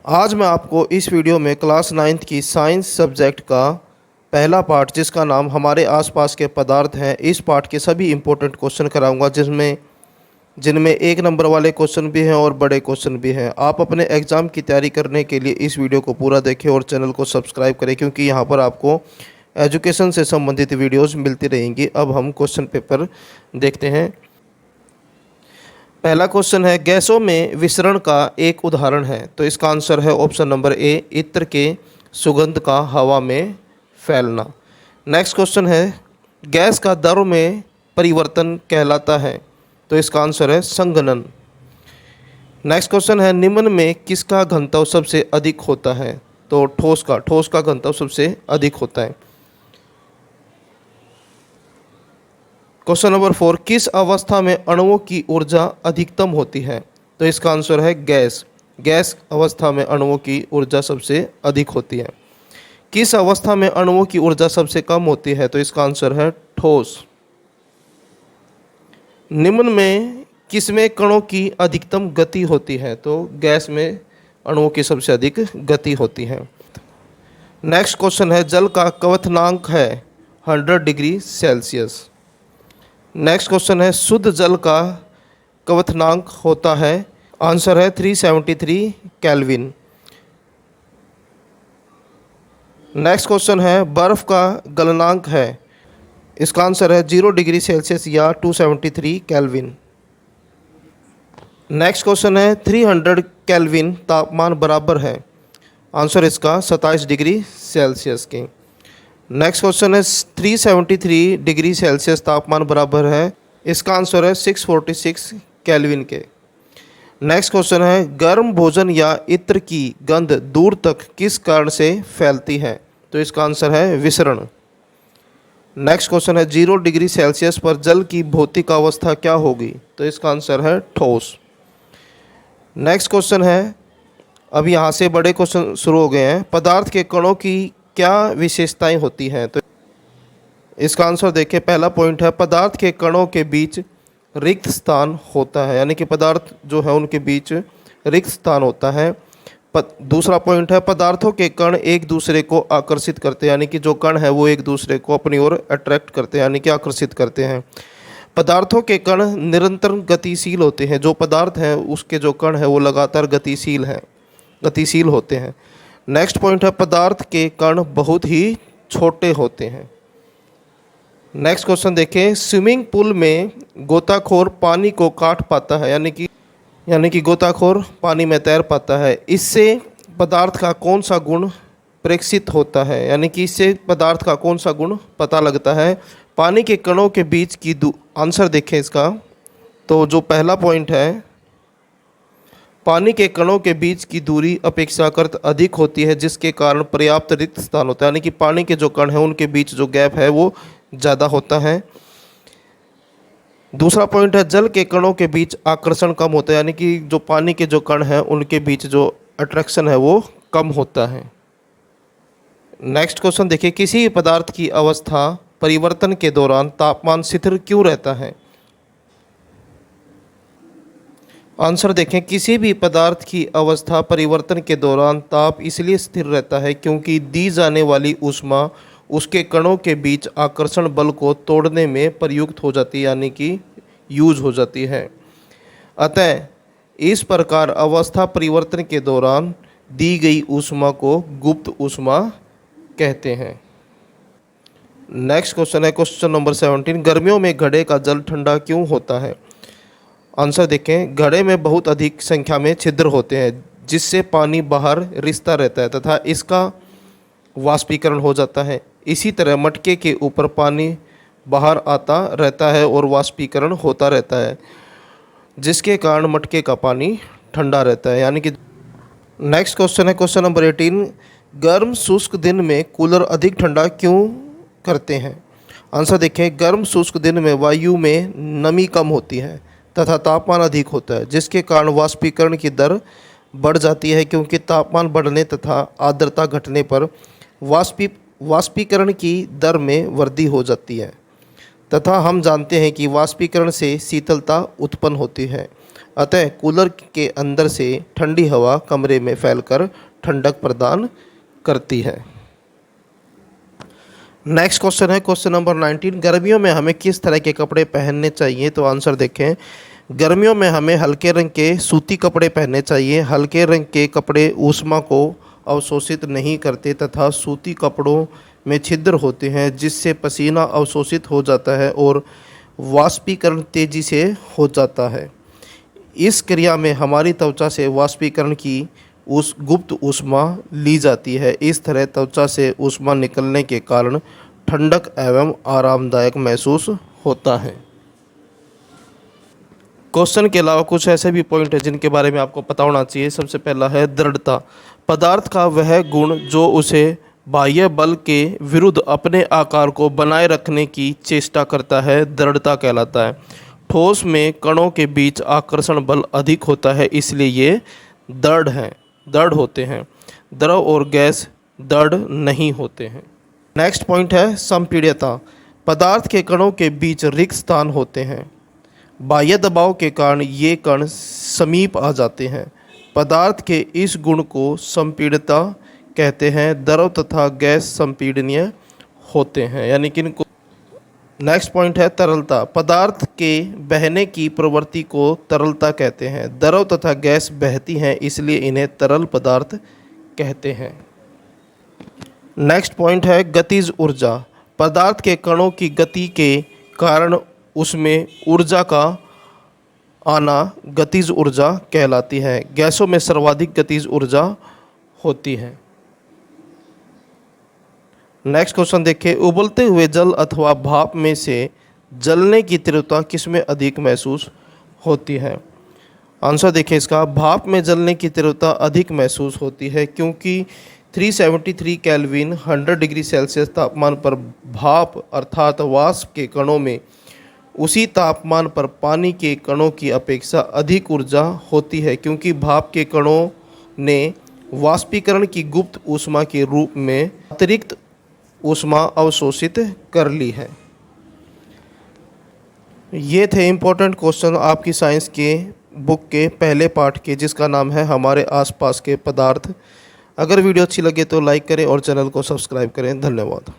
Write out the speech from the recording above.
आज मैं आपको इस वीडियो में क्लास 9th की साइंस सब्जेक्ट का पहला पार्ट जिसका नाम हमारे आसपास के पदार्थ हैं, इस पार्ट के सभी इम्पोर्टेंट क्वेश्चन कराऊंगा जिनमें एक नंबर वाले क्वेश्चन भी हैं और बड़े क्वेश्चन भी हैं। आप अपने एग्ज़ाम की तैयारी करने के लिए इस वीडियो को पूरा देखें और चैनल को सब्सक्राइब करें, क्योंकि यहाँ पर आपको एजुकेशन से संबंधित वीडियोज़ मिलती रहेंगी। अब हम क्वेश्चन पेपर देखते हैं। पहला क्वेश्चन है, गैसों में विसरण का एक उदाहरण है। तो इसका आंसर है ऑप्शन नंबर ए, इत्र के सुगंध का हवा में फैलना। नेक्स्ट क्वेश्चन है, गैस का द्रव में परिवर्तन कहलाता है। तो इसका आंसर है संघनन। नेक्स्ट क्वेश्चन है, निम्न में किसका घनत्व सबसे अधिक होता है। तो ठोस का घनत्व सबसे अधिक होता है। क्वेश्चन नंबर 4, किस अवस्था में अणुओं की ऊर्जा अधिकतम होती है। तो इसका आंसर है गैस अवस्था में अणुओं की ऊर्जा सबसे अधिक होती है। किस अवस्था में अणुओं की ऊर्जा सबसे कम होती है। तो इसका आंसर है ठोस। निम्न में किसमें कणों की अधिकतम गति होती है। तो गैस में अणुओं की सबसे अधिक गति होती है। नेक्स्ट क्वेश्चन है, जल का क्वथनांक है 100 डिग्री सेल्सियस। नेक्स्ट क्वेश्चन है, शुद्ध जल का क्वथनांक होता है। आंसर है 373 केल्विन। नेक्स्ट क्वेश्चन है, बर्फ़ का गलनांक है। इसका आंसर है 0 डिग्री सेल्सियस या 273 केल्विन। नेक्स्ट क्वेश्चन है, 300 केल्विन तापमान बराबर है। आंसर इसका 27 डिग्री सेल्सियस के। नेक्स्ट क्वेश्चन है, 373 डिग्री सेल्सियस तापमान बराबर है। इसका आंसर है 646 केल्विन के। नेक्स्ट क्वेश्चन है, गर्म भोजन या इत्र की गंध दूर तक किस कारण से फैलती है। तो इसका आंसर है विसरण। नेक्स्ट क्वेश्चन है, 0 डिग्री सेल्सियस पर जल की भौतिक अवस्था क्या होगी। तो इसका आंसर है ठोस। नेक्स्ट क्वेश्चन है, अब यहाँ से बड़े क्वेश्चन शुरू हो गए हैं। पदार्थ के कणों की क्या विशेषताएं होती हैं। तो इसका आंसर देखिए, पहला पॉइंट है, पदार्थ के कणों के बीच रिक्त स्थान होता है, यानी कि पदार्थ जो है उनके बीच रिक्त स्थान होता है। दूसरा पॉइंट है, पदार्थों के कण एक दूसरे को आकर्षित करते हैं, यानी कि जो कण है वो एक दूसरे को अपनी ओर अट्रैक्ट करते हैं, यानी कि आकर्षित करते हैं। पदार्थों के कण निरंतर गतिशील होते हैं, जो पदार्थ है उसके जो कण है वो लगातार गतिशील होते हैं। नेक्स्ट पॉइंट है, पदार्थ के कण बहुत ही छोटे होते हैं। नेक्स्ट क्वेश्चन देखें, स्विमिंग पूल में गोताखोर पानी को काट पाता है, यानी कि गोताखोर पानी में तैर पाता है। इससे पदार्थ का कौन सा गुण प्रेक्षित होता है, यानी कि इससे पदार्थ का कौन सा गुण पता लगता है। पानी के कणों के बीच की आंसर देखें इसका। तो जो पहला पॉइंट है, पानी के कणों के बीच की दूरी अपेक्षाकृत अधिक होती है, जिसके कारण पर्याप्त रिक्त स्थान होता है, यानी कि पानी के जो कण हैं उनके बीच जो गैप है वो ज़्यादा होता है। दूसरा पॉइंट है, जल के कणों के बीच आकर्षण कम होता है, यानी कि जो पानी के जो कण हैं उनके बीच जो अट्रैक्शन है वो कम होता है। नेक्स्ट क्वेश्चन देखिए, किसी पदार्थ की अवस्था परिवर्तन के दौरान तापमान स्थिर क्यों रहता है। आंसर देखें, किसी भी पदार्थ की अवस्था परिवर्तन के दौरान ताप इसलिए स्थिर रहता है क्योंकि दी जाने वाली ऊष्मा उसके कणों के बीच आकर्षण बल को तोड़ने में प्रयुक्त हो जाती है, यानी कि यूज हो जाती है। अतः इस प्रकार अवस्था परिवर्तन के दौरान दी गई ऊष्मा को गुप्त ऊष्मा कहते हैं। नेक्स्ट क्वेश्चन है क्वेश्चन नंबर 17, गर्मियों में घड़े का जल ठंडा क्यों होता है। आंसर देखें, घड़े में बहुत अधिक संख्या में छिद्र होते हैं, जिससे पानी बाहर रिसता रहता है तथा इसका वाष्पीकरण हो जाता है। इसी तरह मटके के ऊपर पानी बाहर आता रहता है और वाष्पीकरण होता रहता है, जिसके कारण मटके का पानी ठंडा रहता है, यानी कि। नेक्स्ट क्वेश्चन है क्वेश्चन नंबर 18, गर्म शुष्क दिन में कूलर अधिक ठंडा क्यों करते हैं। आंसर देखें, गर्म शुष्क दिन में वायु में नमी कम होती है तथा तापमान अधिक होता है, जिसके कारण वाष्पीकरण की दर बढ़ जाती है, क्योंकि तापमान बढ़ने तथा आर्द्रता घटने पर वाष्पीकरण की दर में वृद्धि हो जाती है तथा हम जानते हैं कि वाष्पीकरण से शीतलता उत्पन्न होती है। अतः कूलर के अंदर से ठंडी हवा कमरे में फैलकर ठंडक प्रदान करती है। नेक्स्ट क्वेश्चन है क्वेश्चन नंबर 19। गर्मियों में हमें किस तरह के कपड़े पहनने चाहिए? तो आंसर देखें। गर्मियों में हमें हल्के रंग के सूती कपड़े पहनने चाहिए। हल्के रंग के कपड़े ऊष्मा को अवशोषित नहीं करते तथा सूती कपड़ों में छिद्र होते हैं जिससे पसीना अवशोषित हो जाता है और वाष्पीकरण तेजी से हो जाता है। इस क्रिया में हमारी त्वचा से वाष्पीकरण की उस गुप्त ऊष्मा ली जाती है। इस तरह त्वचा से ऊष्मा निकलने के कारण ठंडक एवं आरामदायक महसूस होता है। क्वेश्चन के अलावा कुछ ऐसे भी पॉइंट है जिनके बारे में आपको पता होना चाहिए। सबसे पहला है दृढ़ता। पदार्थ का वह गुण जो उसे बाह्य बल के विरुद्ध अपने आकार को बनाए रखने की चेष्टा करता है दृढ़ता कहलाता है। ठोस में कणों के बीच आकर्षण बल अधिक होता है इसलिए ये दृढ़ होते हैं। द्रव और गैस दृढ़ नहीं होते हैं। नेक्स्ट पॉइंट है संपीड्यता। पदार्थ के कणों के बीच रिक्त स्थान होते हैं। बाह्य दबाव के कारण ये कण समीप आ जाते हैं। पदार्थ के इस गुण को संपीड्यता कहते हैं। द्रव तथा गैस संपीडनीय होते हैं, यानी कि इनको। नेक्स्ट पॉइंट है तरलता। पदार्थ के बहने की प्रवृत्ति को तरलता कहते हैं। द्रव तथा गैस बहती हैं इसलिए इन्हें तरल पदार्थ कहते हैं। नेक्स्ट पॉइंट है गतिज ऊर्जा। पदार्थ के कणों की गति के कारण उसमें ऊर्जा का आना गतिज ऊर्जा कहलाती है। गैसों में सर्वाधिक गतिज ऊर्जा होती है। नेक्स्ट क्वेश्चन देखिए। उबलते हुए जल अथवा भाप में से जलने की तीव्रता किसमें अधिक महसूस होती है? आंसर देखिए इसका। भाप में जलने की तीव्रता अधिक महसूस होती है क्योंकि 373 केल्विन 100 डिग्री सेल्सियस तापमान पर भाप अर्थात वाष्प के कणों में उसी तापमान पर पानी के कणों की अपेक्षा अधिक ऊर्जा होती है क्योंकि भाप के कणों ने वाष्पीकरण की गुप्त ऊष्मा के रूप में अतिरिक्त ऊष्मा अवशोषित कर ली है। ये थे इम्पोर्टेंट क्वेश्चन आपकी साइंस के बुक के पहले पार्ट के, जिसका नाम है हमारे आसपास के पदार्थ। अगर वीडियो अच्छी लगे तो लाइक करें और चैनल को सब्सक्राइब करें। धन्यवाद।